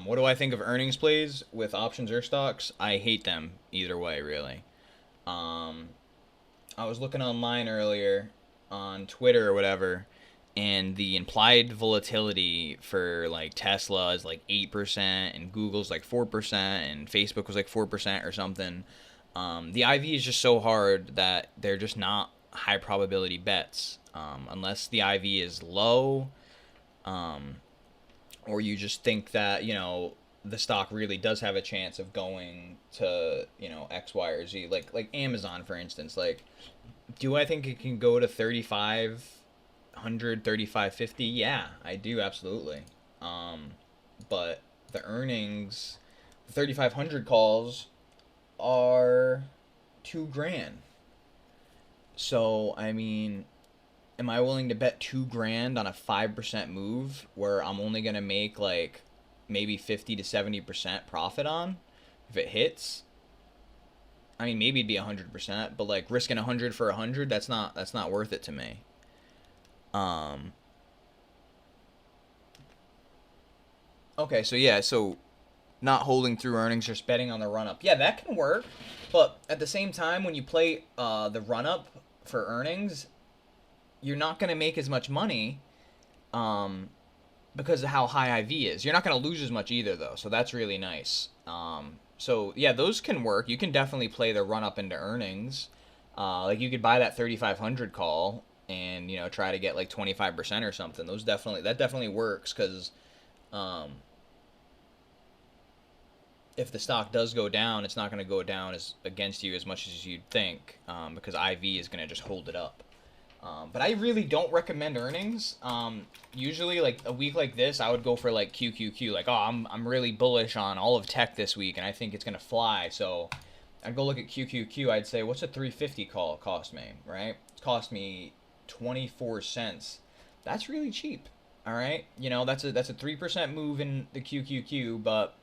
What do I think of earnings plays with options or stocks? I hate them either way, really. Um, I was looking online earlier on Twitter or whatever, and the implied volatility for like Tesla is like 8%, and Google's like 4%, and Facebook was like 4% or something. The IV is just so hard that they're just not high probability bets. Unless the IV is low, um, or you just think that the stock really does have a chance of going to X, Y, or Z. Like Amazon, for instance. Like, do I think it can go to 3,500, 3,550? Yeah, I do absolutely. Um, but the earnings, the 3,500 calls are 2 grand. So I mean, am I willing to bet 2 grand on a 5% move where I'm only gonna make like maybe 50 to 70% profit on if it hits? I mean, maybe it'd be 100%, but like risking 100 for 100, that's not worth it to me. Um. Okay, so yeah, so not holding through earnings, just betting on the run up. Yeah, that can work, but at the same time, when you play the run up for earnings, you're not gonna make as much money. Um, because of how high IV is. You're not going to lose as much either, though, so that's really nice. So yeah, those can work. You can definitely play the run up into earnings. Like you could buy that 3,500 call and try to get like 25% or something. That definitely works because um, if the stock does go down, it's not going to go down as against you as much as you'd think because IV is going to just hold it up. But I really don't recommend earnings. Usually, like a week like this, I would go for like QQQ. Like, oh, I'm really bullish on all of tech this week, and I think it's gonna fly. So I'd go look at QQQ. I'd say, what's a 350 call cost me? Right? It cost me 24 cents. That's really cheap. All right, that's a 3% move in the QQQ, but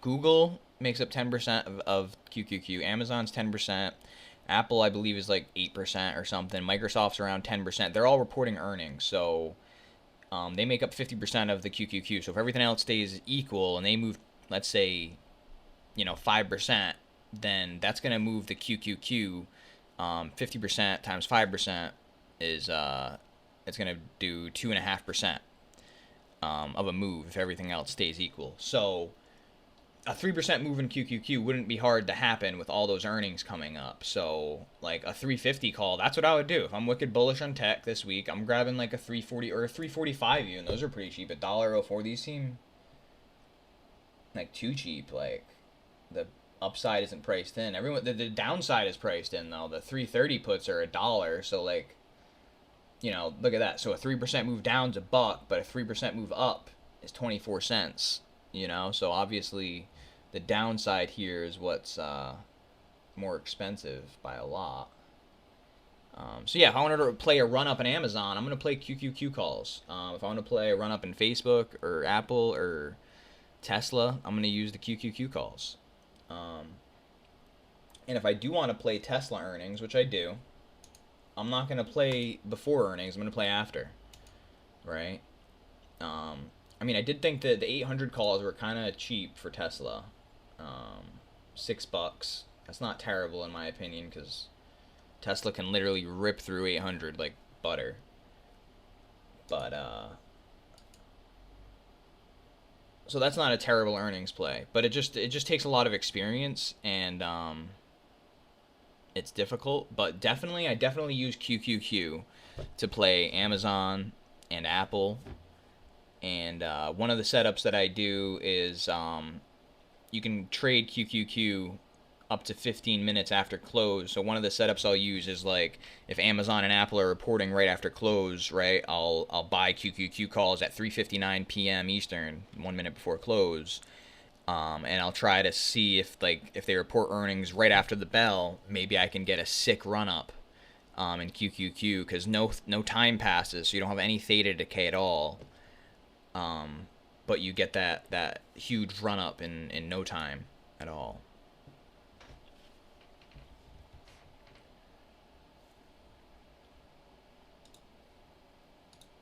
Google makes up 10% of QQQ. Amazon's 10%. Apple, I believe, is like 8% or something. Microsoft's around 10%. They're all reporting earnings, so they make up 50% of the QQQ. So if everything else stays equal and they move, let's say, 5%, then that's going to move the QQQ. 50% times 5% is it's going to do 2.5% of a move if everything else stays equal. So a 3% move in QQQ wouldn't be hard to happen with all those earnings coming up. So, like a 350 call, that's what I would do. If I'm wicked bullish on tech this week, I'm grabbing like a 340 or a 345 even. Those are pretty cheap. $1.04. These seem like too cheap. Like the upside isn't priced in. The downside is priced in though. The 330 puts are $1. So like, look at that. So a 3% move down's $1, but a 3% move up is 24 cents. So obviously the downside here is what's more expensive by a lot. So yeah, if I wanted to play a run up in Amazon, I'm gonna play QQQ calls. If I want to play a run up in Facebook or Apple or Tesla, I'm gonna use the QQQ calls. Um, and if I do want to play Tesla earnings, which I do, I'm not gonna play before earnings. I'm gonna play after, right? I mean, I did think that the 800 calls were kind of cheap for Tesla. Um, $6. That's not terrible in my opinion because Tesla can literally rip through 800 like butter. But so that's not a terrible earnings play. But it just takes a lot of experience and it's difficult. But I definitely use QQQ to play Amazon and Apple. And one of the setups that I do is you can trade QQQ up to 15 minutes after close. So one of the setups I'll use is like if Amazon and Apple are reporting right after close, right? I'll buy QQQ calls at 3:59 p.m. Eastern, 1 minute before close. And I'll try to see if they report earnings right after the bell, maybe I can get a sick run up in QQQ because no time passes, so you don't have any theta decay at all. But you get that huge run up in no time at all.